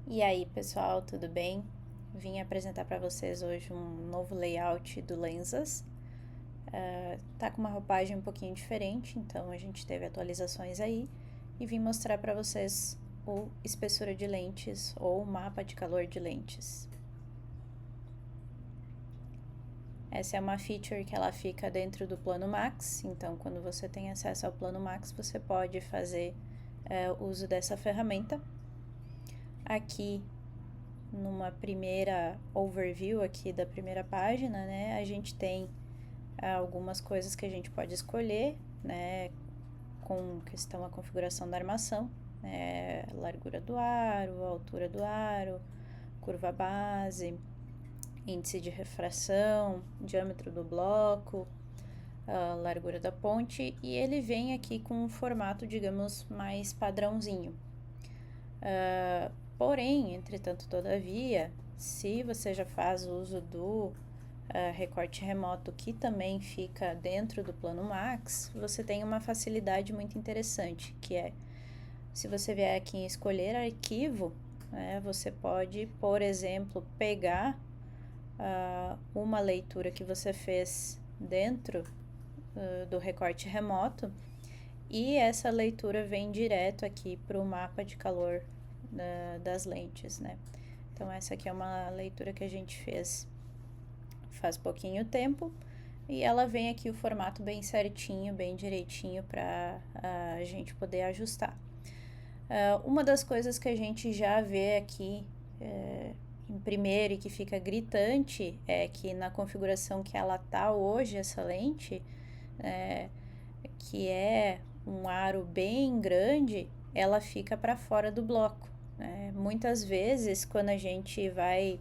E aí, pessoal, tudo bem? Vim apresentar para vocês hoje um novo layout do Lensas. Tá com uma roupagem um pouquinho diferente, então a gente teve atualizações aí e vim mostrar para vocês o espessura de lentes ou o mapa de calor de lentes. Essa é uma feature que ela fica dentro do plano Max, então quando você tem acesso ao plano Max, você pode fazer uso dessa ferramenta. Aqui numa primeira overview aqui da primeira página, né, a gente tem algumas coisas que a gente pode escolher, né, com questão a configuração da armação, né, largura do aro, altura do aro, curva base, índice de refração, diâmetro do bloco, a largura da ponte, e ele vem aqui com um formato, digamos, mais padrãozinho. Porém, entretanto, todavia, se você já faz uso do recorte remoto, que também fica dentro do plano Max, você tem uma facilidade muito interessante, que é, se você vier aqui em escolher arquivo, né, você pode, por exemplo, pegar uma leitura que você fez dentro do recorte remoto e essa leitura vem direto aqui para o mapa de calor das lentes, né? Então essa aqui é uma leitura que a gente fez faz pouquinho tempo e ela vem aqui o formato bem certinho, bem direitinho para a gente poder ajustar. Uma das coisas que a gente já vê aqui em primeiro e que fica gritante é que na configuração que ela tá hoje, essa lente, que é um aro bem grande, ela fica para fora do bloco. Né? Muitas vezes, quando a gente vai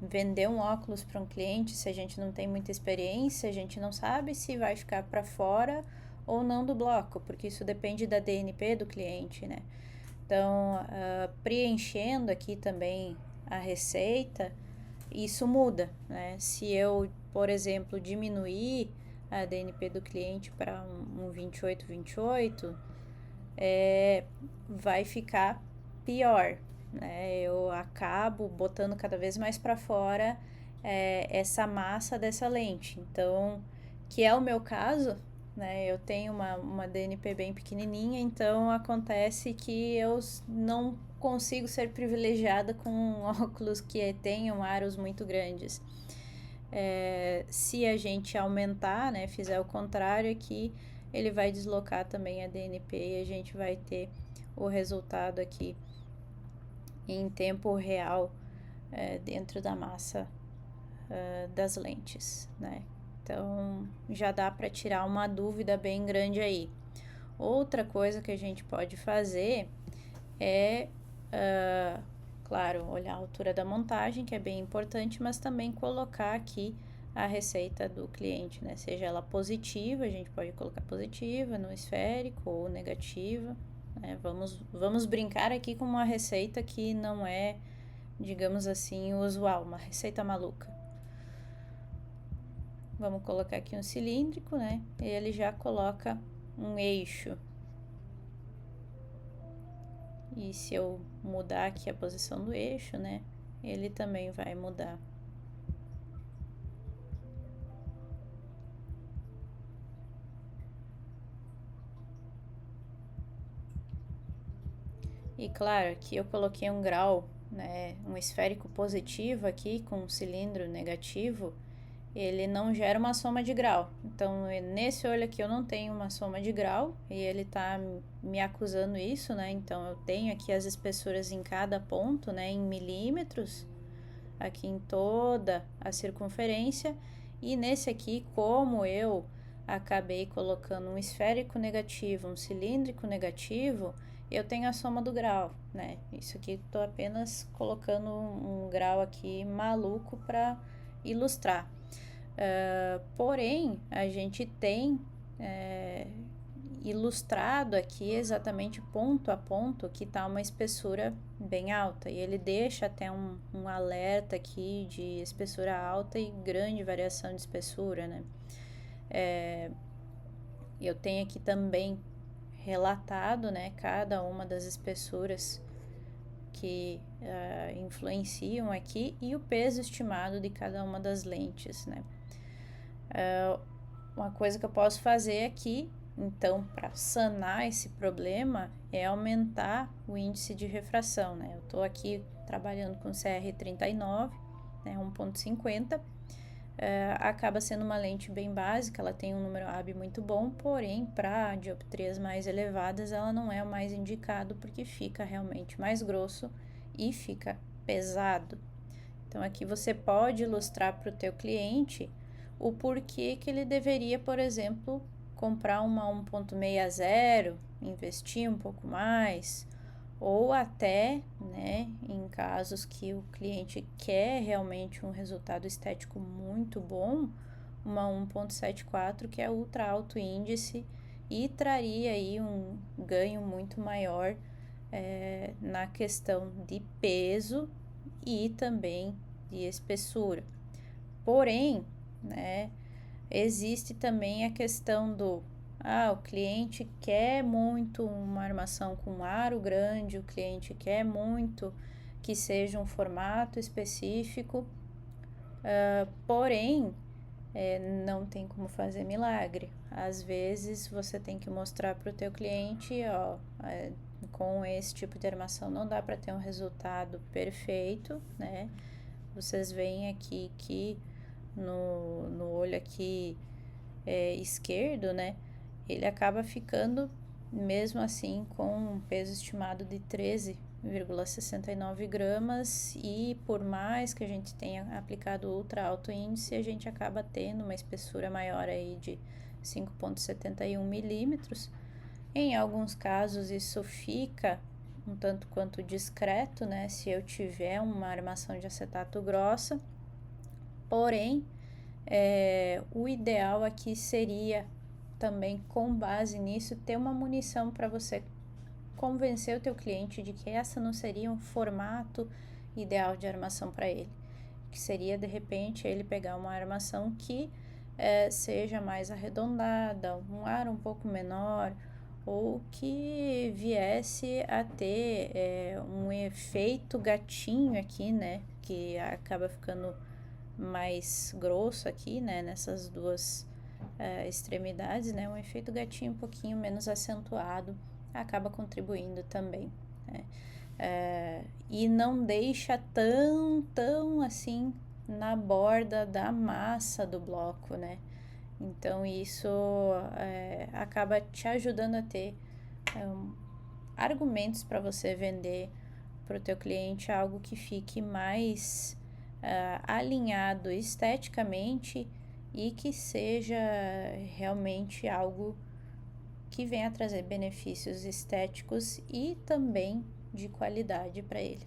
vender um óculos para um cliente, se a gente não tem muita experiência, a gente não sabe se vai ficar para fora ou não do bloco, porque isso depende da DNP do cliente, né? Então, preenchendo aqui também a receita, isso muda, né? Se eu, por exemplo, diminuir a DNP do cliente para um 28, vai ficar pior, né? Eu acabo botando cada vez mais para fora essa massa dessa lente. Então, que é o meu caso, né? Eu tenho uma DNP bem pequenininha, então acontece que eu não consigo ser privilegiada com óculos que tenham aros muito grandes. Se a gente aumentar, né, fizer o contrário aqui, ele vai deslocar também a DNP e a gente vai ter o resultado aqui em tempo real dentro da massa das lentes, né? Então já dá para tirar uma dúvida bem grande aí. Outra coisa que a gente pode fazer é, claro, olhar a altura da montagem, que é bem importante, mas também colocar aqui a receita do cliente, né? Seja ela positiva, a gente pode colocar positiva no esférico ou negativa. Né? Vamos brincar aqui com uma receita que não é, digamos assim, usual, uma receita maluca. Vamos colocar aqui um cilíndrico, né? E ele já coloca um eixo. E se eu mudar aqui a posição do eixo, né? Ele também vai mudar. E claro, aqui eu coloquei um grau, né? Um esférico positivo aqui com um cilindro negativo. Ele não gera uma soma de grau. Então, nesse olho aqui eu não tenho uma soma de grau e ele tá me acusando isso, né? Então, eu tenho aqui as espessuras em cada ponto, né? Em milímetros, aqui em toda a circunferência. E nesse aqui, como eu acabei colocando um esférico negativo, um cilíndrico negativo, eu tenho a soma do grau, né? Isso aqui estou apenas colocando um grau aqui maluco para ilustrar. Porém, a gente tem ilustrado aqui exatamente ponto a ponto que está uma espessura bem alta e ele deixa até um alerta aqui de espessura alta e grande variação de espessura, né? Eu tenho aqui também relatado, né, cada uma das espessuras que influenciam aqui e o peso estimado de cada uma das lentes, né? Uma coisa que eu posso fazer aqui, então, para sanar esse problema, é aumentar o índice de refração, né? Eu estou aqui trabalhando com CR39, né, 1.50, acaba sendo uma lente bem básica, ela tem um número AB muito bom, porém, para dioptrias mais elevadas, ela não é o mais indicado, porque fica realmente mais grosso e fica pesado. Então, aqui você pode ilustrar para o teu cliente o porquê que ele deveria, por exemplo, comprar uma 1.60, investir um pouco mais, ou até, né, em casos que o cliente quer realmente um resultado estético muito bom, uma 1.74, que é ultra alto índice e traria aí um ganho muito maior na questão de peso e também de espessura. Porém, né, existe também a questão do o cliente quer muito uma armação com aro grande, o cliente quer muito que seja um formato específico, porém, não tem como fazer milagre. Às vezes você tem que mostrar para o teu cliente, com esse tipo de armação não dá para ter um resultado perfeito, né? Vocês veem aqui que no olho aqui esquerdo, né? Ele acaba ficando, mesmo assim, com um peso estimado de 13,69 gramas e por mais que a gente tenha aplicado ultra alto índice, a gente acaba tendo uma espessura maior aí de 5,71 milímetros. Em alguns casos isso fica um tanto quanto discreto, né? Se eu tiver uma armação de acetato grossa, porém, o ideal aqui seria também, com base nisso, ter uma munição para você convencer o teu cliente de que essa não seria um formato ideal de armação para ele, que seria de repente ele pegar uma armação que seja mais arredondada, um aro um pouco menor, ou que viesse a ter um efeito gatinho aqui, né, que acaba ficando mais grosso aqui, né, nessas duas extremidades, né, um efeito gatinho um pouquinho menos acentuado acaba contribuindo também, né? E não deixa tão assim na borda da massa do bloco, né? Então isso acaba te ajudando a ter argumentos para você vender para o teu cliente algo que fique mais alinhado esteticamente e que seja realmente algo que venha trazer benefícios estéticos e também de qualidade para ele.